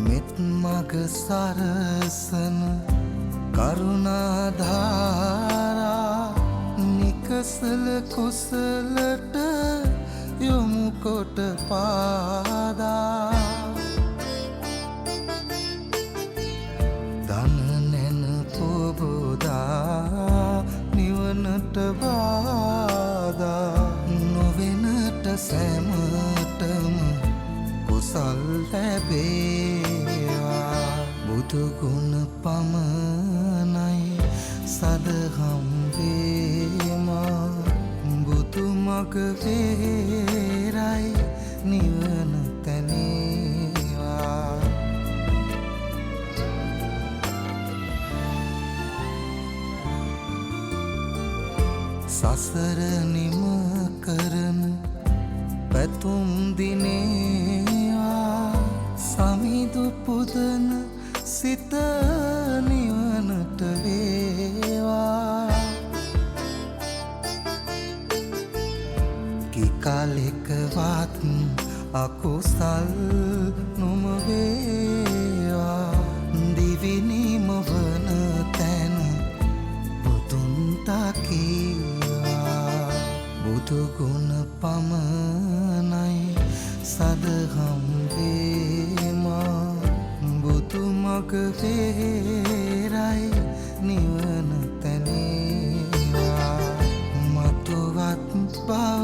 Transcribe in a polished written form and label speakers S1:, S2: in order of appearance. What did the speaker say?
S1: මෙත් මග සරසන කරුණාධාරා නිකසල කුසලට යොමු කොට පාදා දන නැන පොබෝදා නිවනට බාදා නොවෙනට සැමටම කුසල් ලැබේවා බුදුගුණ පමණයි සදහම් වේමා බුදු මග වේරයි නිවන තැනේවා සසර නිම කරන පැතුම් දිනේවා සමිදු පුදන සිත නිවනට වේවා කිකාලෙකවත් අකුසල් නොම වේවා දිවිනිම වන තැන බුදුන් තකීවා බුදුගුණ පමණයි සදහම් වේමා බුදු මග වේරයි නිවන තැනේවා මතුවත් බව